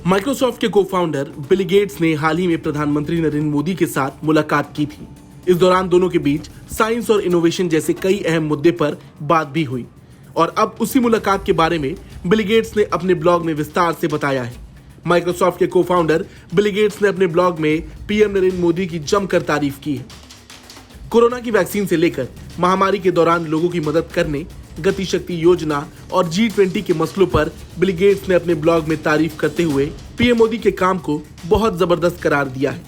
Microsoft के cofounder Bill Gates ने हाल ही में प्रधानमंत्री नरेंद्र मोदी के साथ मुलाकात की थी। इस दौरान दोनों के बीच साइंस और इनोवेशन जैसे कई अहम मुद्दे पर बात भी हुई और अब उसी मुलाकात के बारे में बिल गेट्स ने अपने ब्लॉग में विस्तार से बताया है। माइक्रोसॉफ्ट के को-फाउंडर बिल गेट्स ने अपने ब्लॉग में पीएम नरेंद्र मोदी की जमकर तारीफ की है। कोरोना की वैक्सीन से लेकर महामारी के दौरान लोगों की मदद करने, गतिशक्ति योजना और G20 के मसलों पर बिल गेट्स ने अपने ब्लॉग में तारीफ करते हुए पीएम मोदी के काम को बहुत जबरदस्त करार दिया है।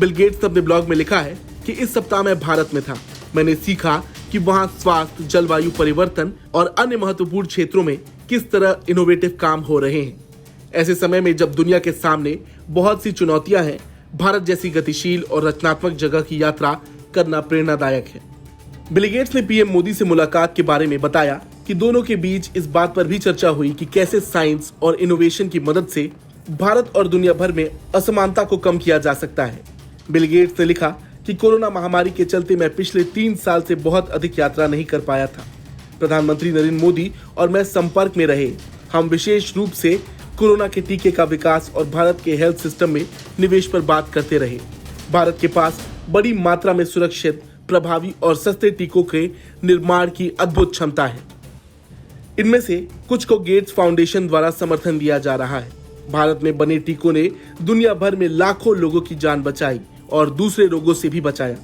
बिल गेट्स ने अपने ब्लॉग में लिखा है कि इस सप्ताह मैं भारत में था। मैंने सीखा कि वहां स्वास्थ्य, जलवायु परिवर्तन और अन्य महत्वपूर्ण क्षेत्रों में किस तरह इनोवेटिव काम हो रहे हैं। ऐसे समय में जब दुनिया के सामने बहुत सी चुनौतियां हैं, भारत जैसी गतिशील और रचनात्मक जगह की यात्रा करना प्रेरणादायक है। बिल गेट्स ने पीएम मोदी से मुलाकात के बारे में बताया कि दोनों के बीच इस बात पर भी चर्चा हुई कि कैसे साइंस और इनोवेशन की मदद से भारत और दुनिया भर में असमानता को कम किया जा सकता है। बिल गेट्स ने लिखा कि कोरोना महामारी के चलते मैं पिछले 3 साल से बहुत अधिक यात्रा नहीं कर पाया था। प्रधानमंत्री नरेंद्र मोदी और मैं संपर्क में रहे। हम विशेष रूप से कोरोना के टीके का विकास और भारत के हेल्थ सिस्टम में निवेश पर बात करते रहे। भारत के पास बड़ी मात्रा में सुरक्षित, प्रभावी और सस्ते टीकों के निर्माण की अद्भुत क्षमता है। इनमें से कुछ को गेट्स फाउंडेशन द्वारा समर्थन दिया जा रहा है। भारत में बने टीकों ने दुनिया भर में लाखों लोगों की जान बचाई और दूसरे रोगों से भी बचाया।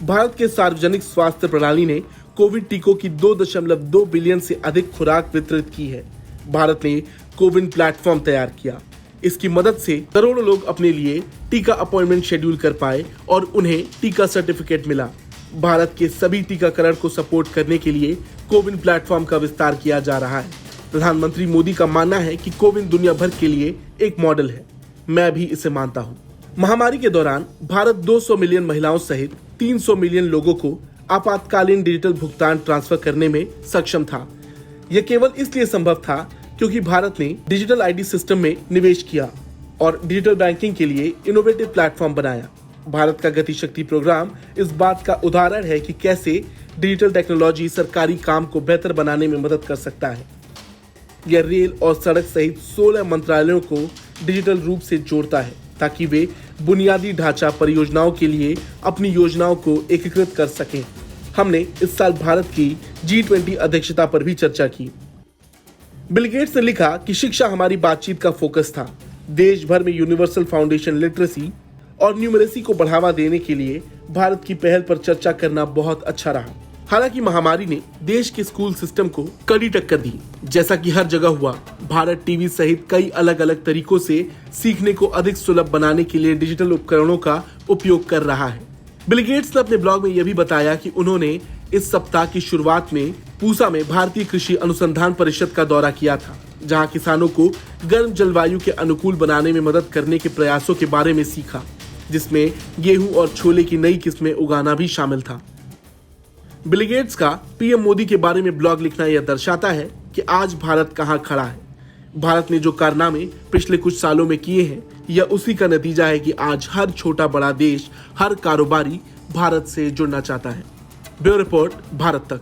भारत के सार्वजनिक स्वास्थ्य प्रणाली ने कोविड टीकों की 2.2 बिलियन से अधिक खुराक वितरित की है। भारत ने कोविन प्लेटफॉर्म तैयार किया। इसकी मदद से करोड़ों लोग अपने लिए टीका अपॉइंटमेंट शेड्यूल कर पाए और उन्हें टीका सर्टिफिकेट मिला। भारत के सभी टीकाकरण को सपोर्ट करने के लिए कोविन प्लेटफॉर्म का विस्तार किया जा रहा है। प्रधानमंत्री मोदी का मानना है कि कोविन दुनिया भर के लिए एक मॉडल है। मैं भी इसे मानता हूँ। महामारी के दौरान भारत 200 मिलियन महिलाओं सहित 300 मिलियन लोगों को आपातकालीन डिजिटल भुगतान ट्रांसफर करने में सक्षम था। यह केवल इसलिए संभव था क्योंकि भारत ने डिजिटल आईडी सिस्टम में निवेश किया और डिजिटल बैंकिंग के लिए इनोवेटिव प्लेटफॉर्म बनाया। भारत का गतिशक्ति प्रोग्राम इस बात का उदाहरण है कि कैसे डिजिटल टेक्नोलॉजी सरकारी काम को बेहतर बनाने में मदद कर सकता है। यह रेल और सड़क सहित 16 मंत्रालयों को डिजिटल रूप से जोड़ता है ताकि वे बुनियादी ढांचा परियोजनाओं के लिए अपनी योजनाओं को एकीकृत कर सकें। हमने इस साल भारत की G20 अध्यक्षता पर भी चर्चा की। बिल गेट्स ने लिखा कि शिक्षा हमारी बातचीत का फोकस था। देश भर में यूनिवर्सल फाउंडेशन लिटरेसी और न्यूमरेसी को बढ़ावा देने के लिए भारत की पहल पर चर्चा करना बहुत अच्छा रहा। हालांकि महामारी ने देश के स्कूल सिस्टम को कड़ी टक्कर दी। जैसा कि हर जगह हुआ, भारत टीवी सहित कई अलग अलग तरीकों से सीखने को अधिक सुलभ बनाने के लिए डिजिटल उपकरणों का उपयोग कर रहा है। बिल गेट्स ने अपने ब्लॉग में यह भी बताया कि उन्होंने इस सप्ताह की शुरुआत में पूसा में भारतीय कृषि अनुसंधान परिषद का दौरा किया था, जहां किसानों को गर्म जलवायु के अनुकूल बनाने में मदद करने के प्रयासों के बारे में सीखा, जिसमें गेहूं और छोले की नई किस्में उगाना भी शामिल था। बिल गेट्स का पीएम मोदी के बारे में ब्लॉग लिखना यह दर्शाता है कि आज भारत कहां खड़ा है। भारत ने जो कारनामे पिछले कुछ सालों में किए हैं, यह उसी का नतीजा है कि आज हर छोटा बड़ा देश, हर कारोबारी भारत से जुड़ना चाहता है। ब्यूरो रिपोर्ट, भारत तक।